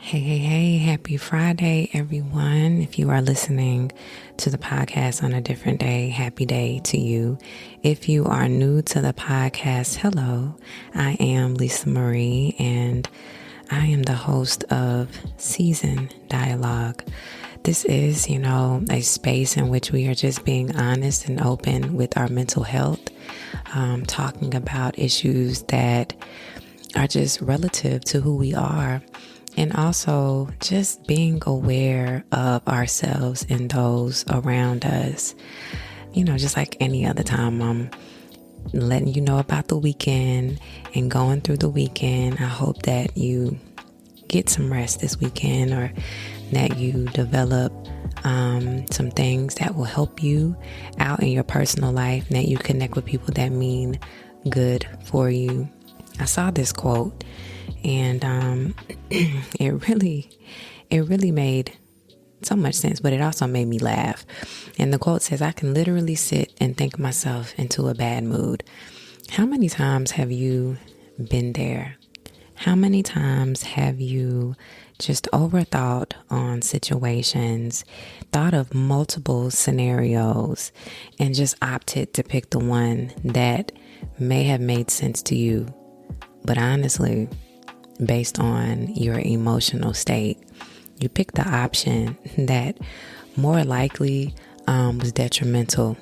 Hey, happy Friday, everyone. If you are listening to the podcast on a different day, happy day to you. If you are new to the podcast, hello. I am Lisa Marie, and I am the host of Season Dialogue. This is, a space in which we are just being honest and open with our mental health, talking about issues that are just relative to who we are. And also just being aware of ourselves and those around us. Just like any other time, I'm letting you know about the weekend and going through the weekend. I hope that you get some rest this weekend, or that you develop some things that will help you out in your personal life, and that you connect with people that mean good for you. I saw this quote, and it really made so much sense, but it also made me laugh. And the quote says, "I can literally sit and think myself into a bad mood." How many times have you been there? How many times have you just overthought on situations, thought of multiple scenarios, and just opted to pick the one that may have made sense to you, but honestly, based on your emotional state, you picked the option that more likely was detrimental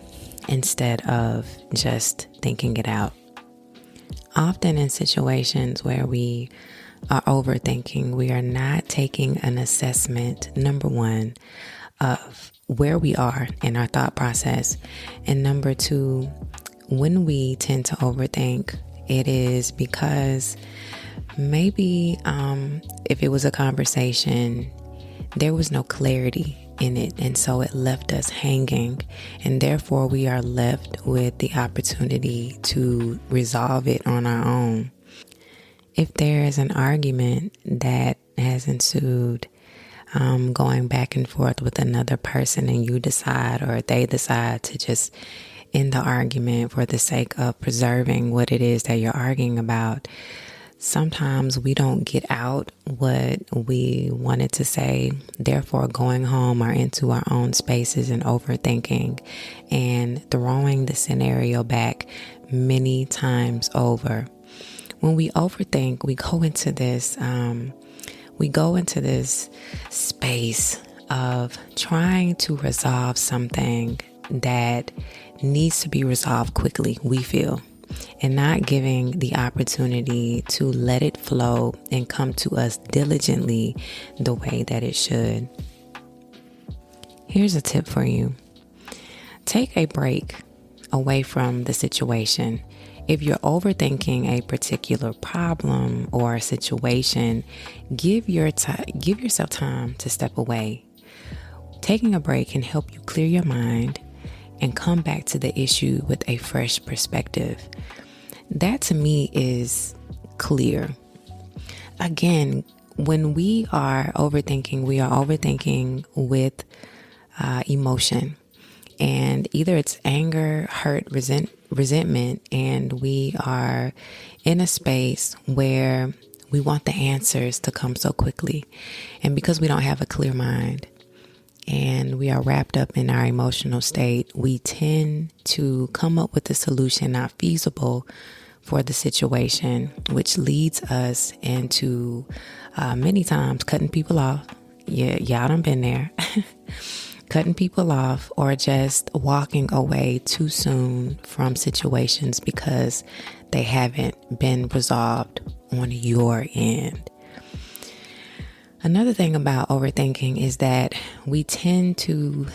instead of just thinking it out? Often in situations where we are overthinking, we are not taking an assessment, number one, of where we are in our thought process. And number two, when we tend to overthink, it is because maybe if it was a conversation, there was no clarity in it, and so it left us hanging, and therefore we are left with the opportunity to resolve it on our own. If there is an argument that has ensued, going back and forth with another person, and you decide, or they decide, to just end the argument for the sake of preserving what it is that you're arguing about, sometimes we don't get out what we wanted to say, therefore going home or into our own spaces and overthinking and throwing the scenario back many times over. When we overthink, we go into this space of trying to resolve something that needs to be resolved quickly, we feel, and not giving the opportunity to let it flow and come to us diligently the way that it should. Here's a tip for you. Take a break away from the situation. If you're overthinking a particular problem or a situation, give yourself time to step away. Taking a break can help you clear your mind and come back to the issue with a fresh perspective. That to me is clear. Again, when we are overthinking with emotion. And either it's anger, hurt, resentment, and we are in a space where we want the answers to come so quickly. And because we don't have a clear mind, and we are wrapped up in our emotional state, we tend to come up with a solution not feasible for the situation, which leads us into many times cutting people off. Yeah, y'all done been there. Cutting people off, or just walking away too soon from situations because they haven't been resolved on your end. Another thing about overthinking is that we tend to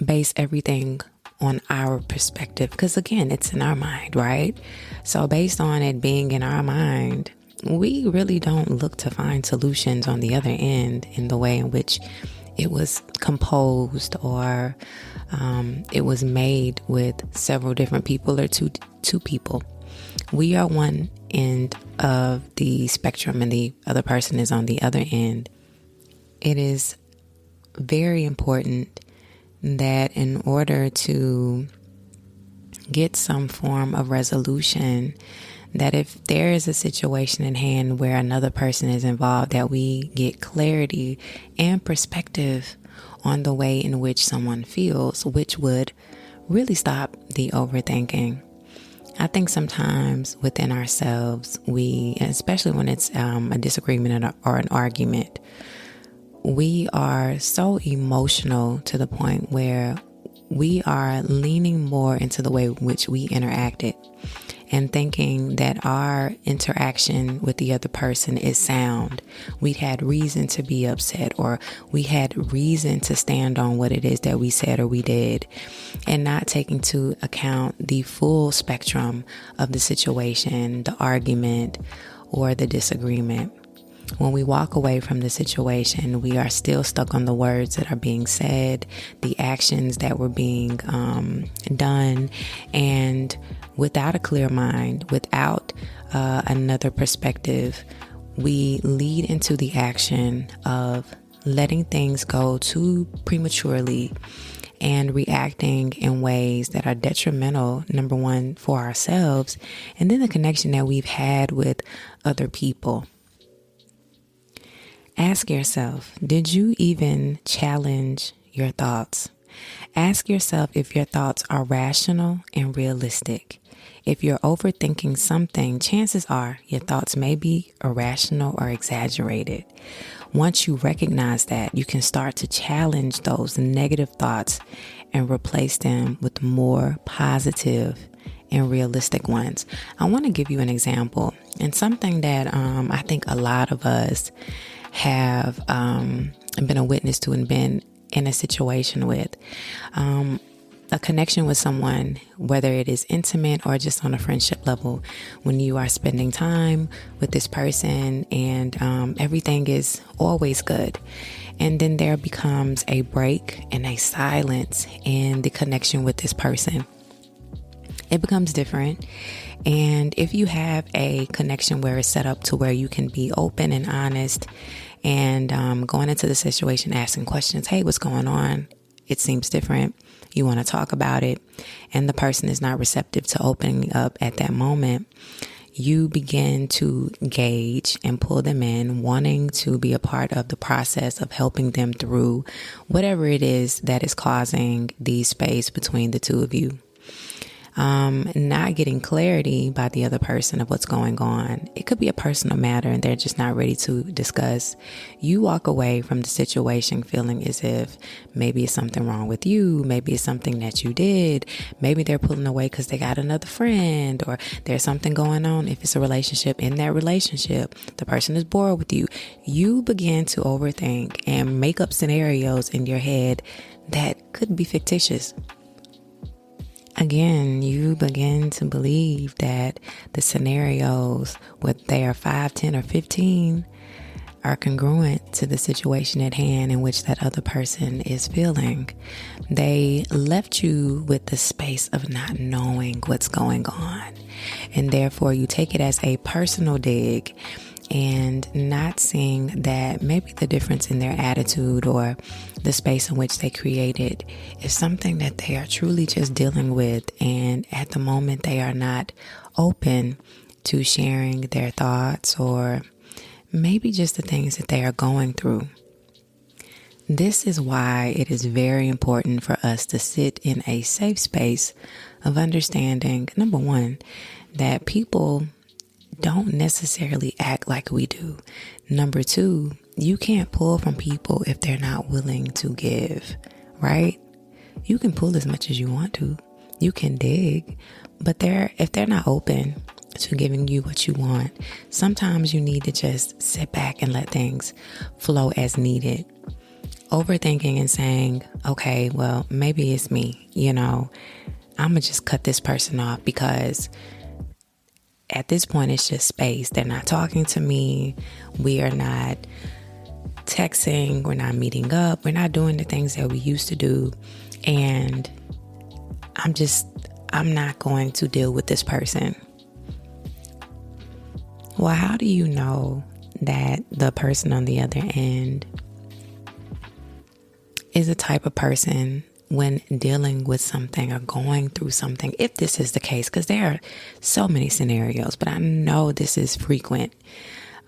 base everything on our perspective, because again, it's in our mind, right? So based on it being in our mind, we really don't look to find solutions on the other end in the way in which it was composed, or it was made with several different people, or two people. We are one end of the spectrum and the other person is on the other end. It is very important that in order to get some form of resolution, that if there is a situation in hand where another person is involved, that we get clarity and perspective on the way in which someone feels, which would really stop the overthinking. I think sometimes within ourselves, especially when it's a disagreement or an argument, we are so emotional to the point where we are leaning more into the way in which we interacted and thinking that our interaction with the other person is sound. We had reason to be upset, or we had reason to stand on what it is that we said or we did, and not taking into account the full spectrum of the situation, the argument, or the disagreement. When we walk away from the situation, we are still stuck on the words that are being said, the actions that were being done, and without a clear mind, without another perspective, we lead into the action of letting things go too prematurely and reacting in ways that are detrimental, number one, for ourselves, and then the connection that we've had with other people. Ask yourself, did you even challenge your thoughts? Ask yourself if your thoughts are rational and realistic. If you're overthinking something, chances are your thoughts may be irrational or exaggerated. Once you recognize that, you can start to challenge those negative thoughts and replace them with more positive and realistic ones. I want to give you an example, and something that I think a lot of us have been a witness to and been in a situation with. A connection with someone, whether it is intimate or just on a friendship level, when you are spending time with this person and everything is always good. And then there becomes a break and a silence in the connection with this person. It becomes different. And if you have a connection where it's set up to where you can be open and honest and going into the situation, asking questions, hey, what's going on? It seems different. You want to talk about it, and the person is not receptive to opening up at that moment. You begin to gauge and pull them in, wanting to be a part of the process of helping them through whatever it is that is causing the space between the two of you. Not getting clarity by the other person of what's going on. It could be a personal matter and they're just not ready to discuss. You walk away from the situation feeling as if maybe it's something wrong with you. Maybe it's something that you did. Maybe they're pulling away because they got another friend, or there's something going on. If it's a relationship, in that relationship, the person is bored with you. You begin to overthink and make up scenarios in your head that could be fictitious. Again, you begin to believe that the scenarios, whether they are 5, 10, or 15, are congruent to the situation at hand in which that other person is feeling. They left you with the space of not knowing what's going on. And therefore, you take it as a personal dig and not seeing that maybe the difference in their attitude or the space in which they created is something that they are truly just dealing with. And at the moment, they are not open to sharing their thoughts or maybe just the things that they are going through. This is why it is very important for us to sit in a safe space of understanding, number one, that people don't necessarily act like we do. Number two, you can't pull from people if they're not willing to give, right? You can pull as much as you want to. You can dig, but if they're not open to giving you what you want, sometimes you need to just sit back and let things flow as needed. Overthinking and saying, okay, well, maybe it's me, I'm going to just cut this person off because at this point, it's just space. They're not talking to me. We are not texting. We're not meeting up. We're not doing the things that we used to do. And I'm not going to deal with this person. Well, how do you know that the person on the other end is the type of person when dealing with something or going through something, if this is the case, because there are so many scenarios, but I know this is frequent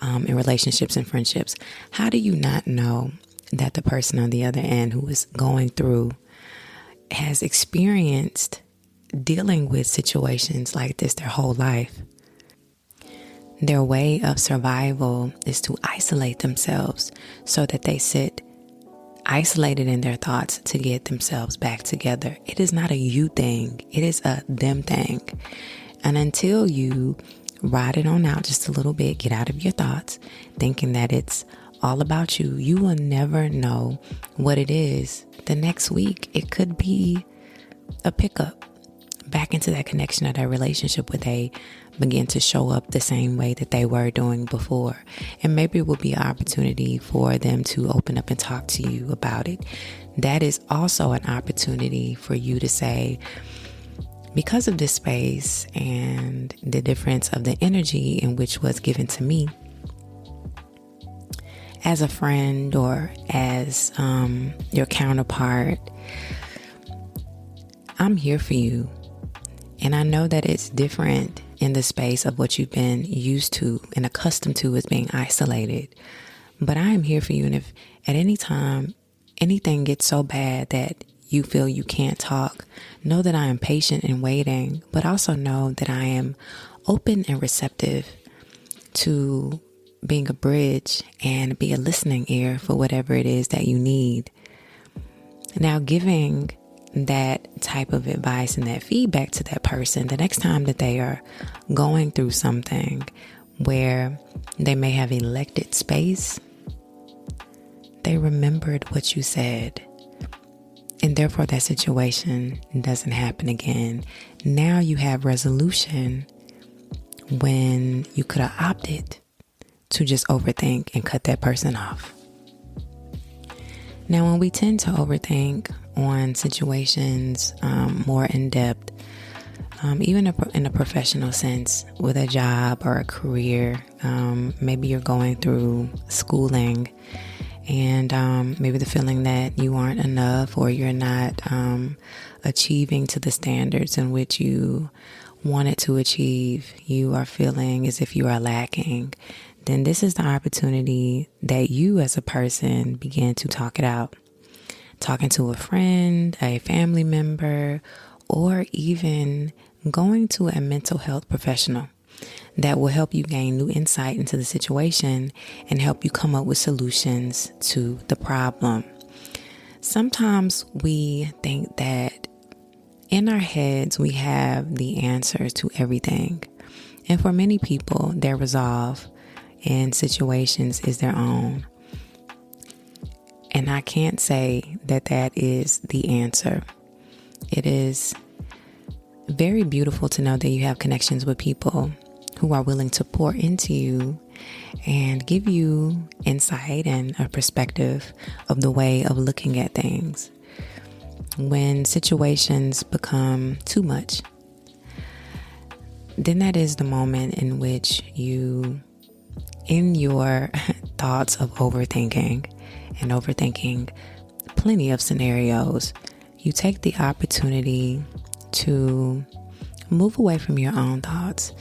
in relationships and friendships. How do you not know that the person on the other end who is going through has experienced dealing with situations like this their whole life? Their way of survival is to isolate themselves so that they sit isolated in their thoughts to get themselves back together. It is not a you thing. It is a them thing. And until you ride it on out just a little bit, get out of your thoughts, thinking that it's all about you, you will never know what it is. The next week, it could be a pickup back into that connection or that relationship where they begin to show up the same way that they were doing before. And maybe it will be an opportunity for them to open up and talk to you about it. That is also an opportunity for you to say, because of this space and the difference of the energy in which was given to me as a friend or as your counterpart, I'm here for you. And I know that it's different in the space of what you've been used to and accustomed to as being isolated. But I am here for you. And if at any time anything gets so bad that you feel you can't talk, know that I am patient and waiting, but also know that I am open and receptive to being a bridge and be a listening ear for whatever it is that you need. Now, giving that type of advice and that feedback to that person the next time that they are going through something where they may have elected space, they remembered what you said, and therefore that situation doesn't happen again. Now you have resolution when you could have opted to just overthink and cut that person off. Now, when we tend to overthink on situations more in depth, even in a professional sense, with a job or a career, maybe you're going through schooling and maybe the feeling that you aren't enough or you're not achieving to the standards in which you wanted to achieve, you are feeling as if you are lacking, then this is the opportunity that you as a person begin to talk it out. Talking to a friend, a family member, or even going to a mental health professional that will help you gain new insight into the situation and help you come up with solutions to the problem. Sometimes we think that in our heads we have the answers to everything. And for many people, their resolve in situations is their own. And I can't say that that is the answer. It is very beautiful to know that you have connections with people who are willing to pour into you and give you insight and a perspective of the way of looking at things. When situations become too much, then that is the moment in which you, in your thoughts of overthinking and overthinking plenty of scenarios, you take the opportunity to move away from your own thoughts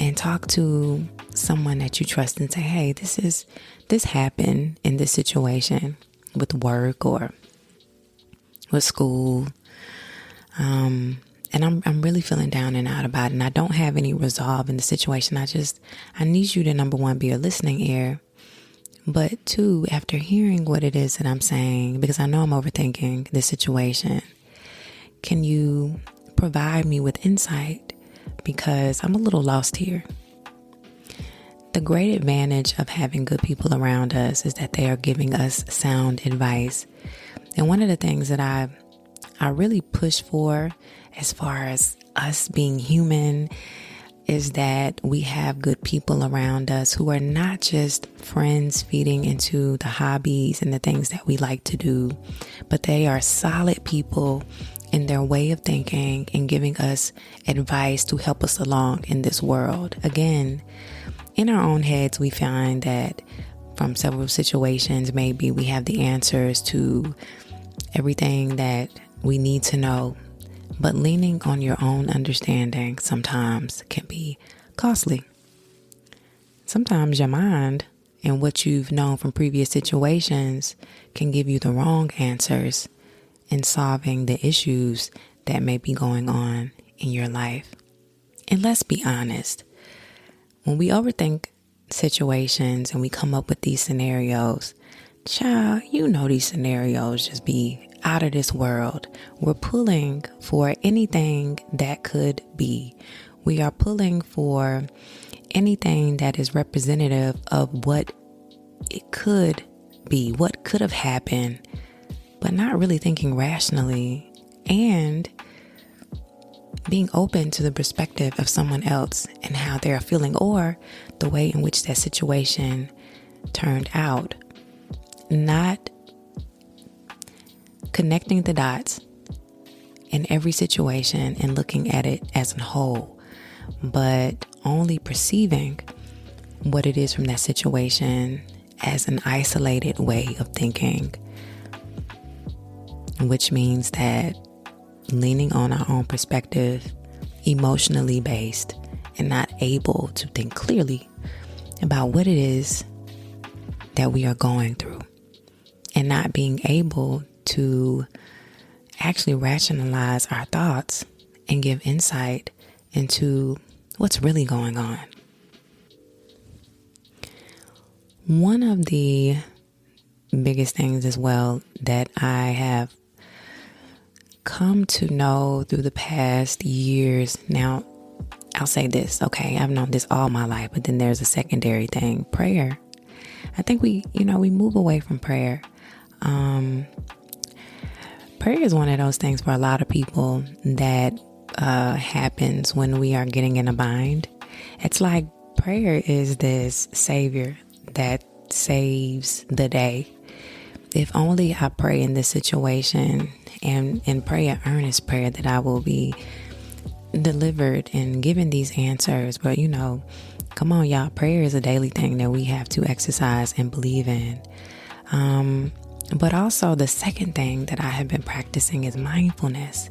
and talk to someone that you trust and say, hey, this happened in this situation with work or with school. And I'm really feeling down and out about it. And I don't have any resolve in the situation. I need you to, number one, be a listening ear. But two, after hearing what it is that I'm saying, because I know I'm overthinking this situation, can you provide me with insight? Because I'm a little lost here. The great advantage of having good people around us is that they are giving us sound advice. And one of the things that I really push for as far as us being human is that we have good people around us who are not just friends feeding into the hobbies and the things that we like to do, but they are solid people in their way of thinking and giving us advice to help us along in this world. Again, in our own heads, we find that from several situations, maybe we have the answers to everything that we need to know. But leaning on your own understanding sometimes can be costly. Sometimes your mind and what you've known from previous situations can give you the wrong answers in solving the issues that may be going on in your life. And let's be honest, when we overthink situations and we come up with these scenarios, child, these scenarios just be out of this world. We're pulling for anything that could be. We are pulling for anything that is representative of what it could be, what could have happened, but not really thinking rationally and being open to the perspective of someone else and how they're feeling or the way in which that situation turned out. Not connecting the dots in every situation and looking at it as a whole, but only perceiving what it is from that situation as an isolated way of thinking, which means that leaning on our own perspective, emotionally based, and not able to think clearly about what it is that we are going through, and not being able to actually rationalize our thoughts and give insight into what's really going on. One of the biggest things as well that I have come to know through the past years. Now, I'll say this, okay, I've known this all my life, but then there's a secondary thing, prayer. I think we move away from prayer. Prayer is one of those things for a lot of people that happens when we are getting in a bind. It's like prayer is this savior that saves the day. If only I pray in this situation and pray an earnest prayer that I will be delivered and given these answers. But come on, y'all, prayer is a daily thing that we have to exercise and believe in. But also the second thing that I have been practicing is mindfulness.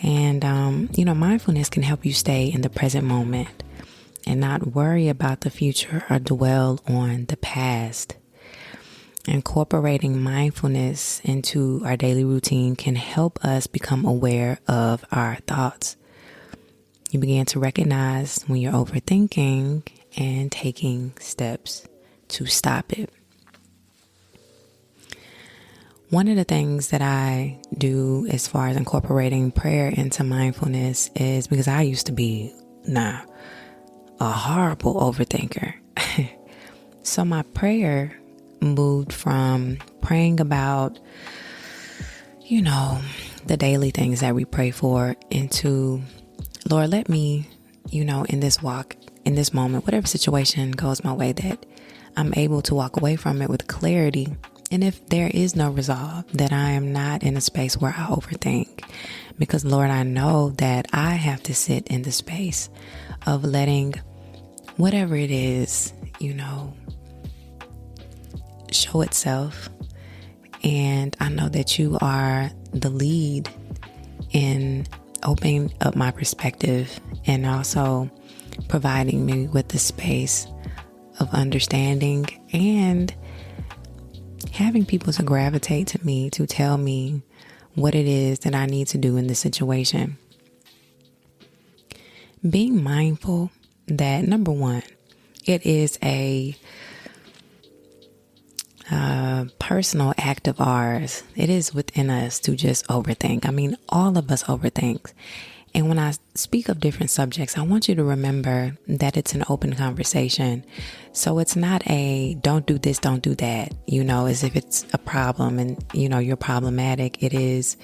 And, mindfulness can help you stay in the present moment and not worry about the future or dwell on the past. Incorporating mindfulness into our daily routine can help us become aware of our thoughts. You begin to recognize when you're overthinking and taking steps to stop it. One of the things that I do as far as incorporating prayer into mindfulness is because I used to be a horrible overthinker. So my prayer moved from praying about, the daily things that we pray for into, Lord, let me, in this walk, in this moment, whatever situation goes my way, that I'm able to walk away from it with clarity. And if there is no resolve, that I am not in a space where I overthink. Because, Lord, I know that I have to sit in the space of letting whatever it is, show itself. And I know that you are the lead in opening up my perspective and also providing me with the space of understanding and having people to gravitate to me to tell me what it is that I need to do in this situation. Being mindful that, number one, it is a personal act of ours. It is within us to just overthink. I mean, all of us overthink. And when I speak of different subjects, I want you to remember that it's an open conversation. So it's not a don't do this, don't do that, as if it's a problem and, you're problematic. It is,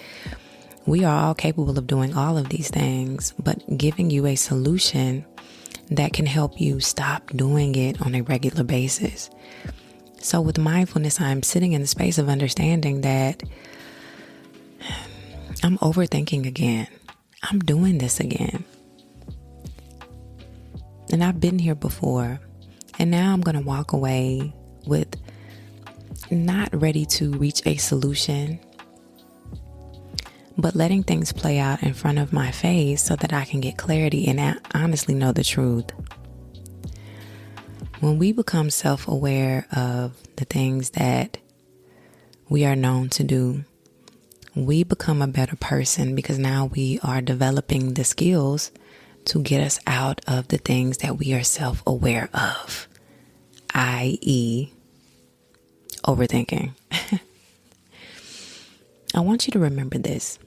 we are all capable of doing all of these things, but giving you a solution that can help you stop doing it on a regular basis. So with mindfulness, I'm sitting in the space of understanding that I'm overthinking again. I'm doing this again. And I've been here before. And now I'm going to walk away with not ready to reach a solution, but letting things play out in front of my face so that I can get clarity and honestly know the truth. When we become self-aware of the things that we are known to do, we become a better person because now we are developing the skills to get us out of the things that we are self-aware of, i.e., overthinking. I want you to remember this.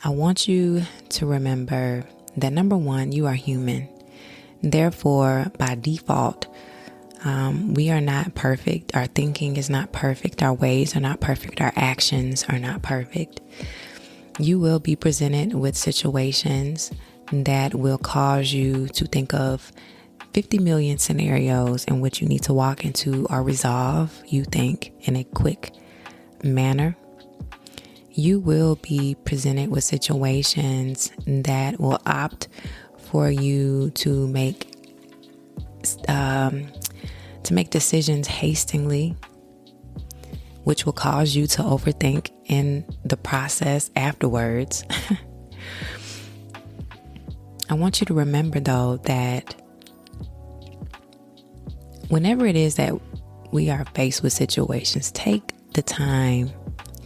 I want you to remember that number one, you are human. Therefore, by default, we are not perfect. Our thinking is not perfect. Our ways are not perfect. Our actions are not perfect. You will be presented with situations that will cause you to think of 50 million scenarios in which you need to walk into or resolve, you think, in a quick manner. You will be presented with situations that will opt for you to make decisions hastily, which will cause you to overthink in the process afterwards. I want you to remember, though, that whenever it is that we are faced with situations, take the time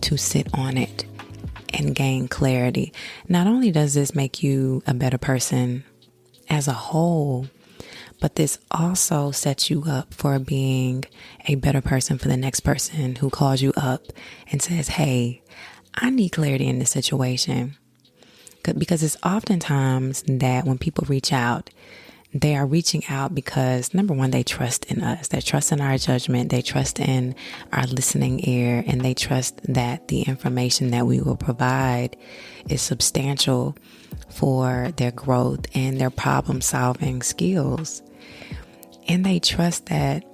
to sit on it and gain clarity. Not only does this make you a better person as a whole, but this also sets you up for being a better person for the next person who calls you up and says, hey, I need clarity in this situation. Because it's oftentimes that when people reach out, they are reaching out because, number one, they trust in us. They trust in our judgment. They trust in our listening ear. And they trust that the information that we will provide is substantial for their growth and their problem-solving skills. And they trust that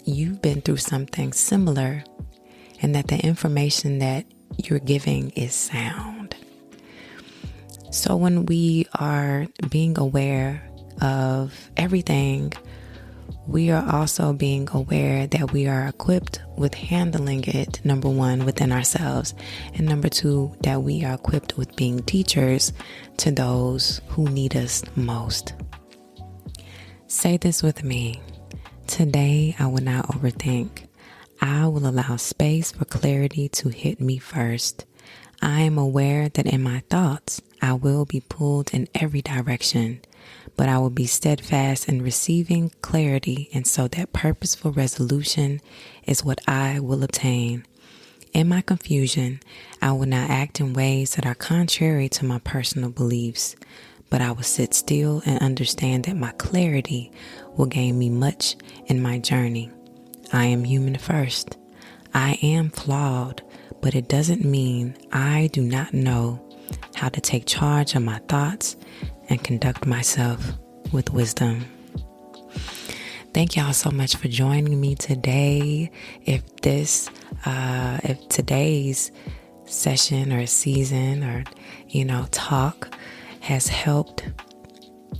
you've been through something similar and that the information that you're giving is sound. So when we are being aware of everything, we are also being aware that we are equipped with handling it, number one, within ourselves, and number two, that we are equipped with being teachers to those who need us most. Say this with me. Today, I will not overthink. I will allow space for clarity to hit me first. I am aware that in my thoughts, I will be pulled in every direction, but I will be steadfast in receiving clarity, and so that purposeful resolution is what I will obtain. In my confusion, I will not act in ways that are contrary to my personal beliefs, but I will sit still and understand that my clarity will gain me much in my journey. I am human first. I am flawed, but it doesn't mean I do not know how to take charge of my thoughts and conduct myself with wisdom. Thank y'all so much for joining me today. If today's session or season or, talk has helped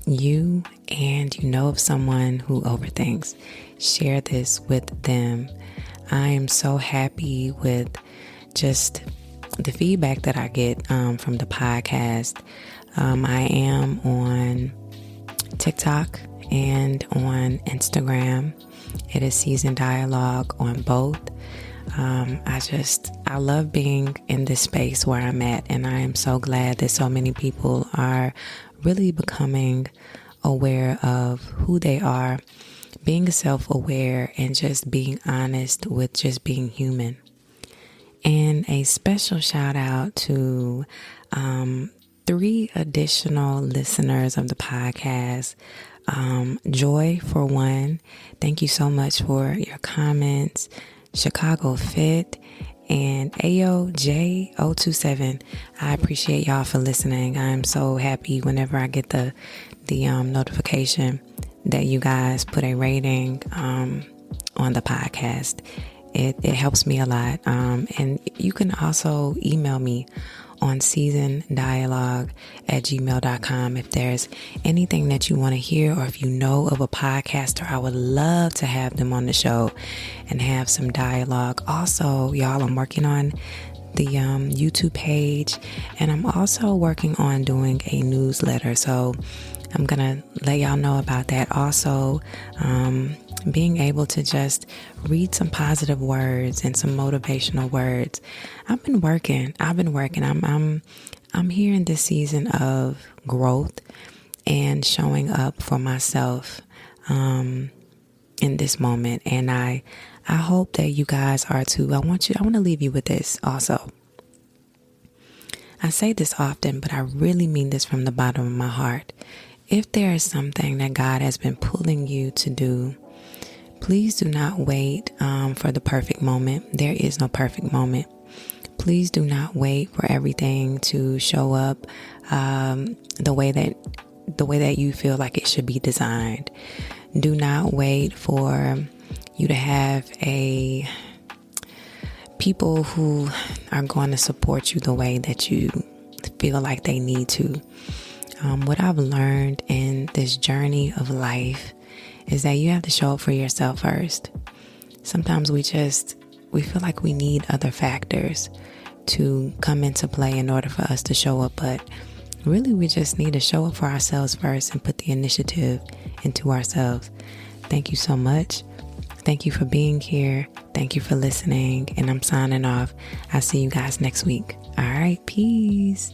you and you know of someone who overthinks, share this with them. I am so happy with just the feedback that I get from the podcast. I am on TikTok and on Instagram. It is Seasoned Dialogue on both. I love being in this space where I'm at, and I am so glad that so many people are really becoming aware of who they are, being self-aware, and just being honest with just being human. And a special shout out to 3 additional listeners of the podcast. Joy, for one, thank you so much for your comments. Chicago Fit and AOJ027. I appreciate y'all for listening. I'm so happy whenever I get the notification that you guys put a rating on the podcast. It helps me a lot. And you can also email me on seasondialogue@gmail.com if there's anything that you want to hear, or if you know of a podcaster, I would love to have them on the show and have some dialogue. Also, y'all, I'm working on the YouTube page, and I'm also working on doing a newsletter. So I'm gonna let y'all know about that. Also, being able to just read some positive words and some motivational words. I've been working. I'm here in this season of growth and showing up for myself in this moment. And I hope that you guys are too. I want to leave you with this also. I say this often, but I really mean this from the bottom of my heart. If there is something that God has been pulling you to do, please do not wait for the perfect moment. There is no perfect moment. Please do not wait for everything to show up the way that you feel like it should be designed. Do not wait for you to have people who are going to support you the way that you feel like they need to. What I've learned in this journey of life is that you have to show up for yourself first. Sometimes we feel like we need other factors to come into play in order for us to show up, but really we just need to show up for ourselves first and put the initiative into ourselves. Thank you so much. Thank you for being here. Thank you for listening, and I'm signing off. I'll see you guys next week. All right, peace.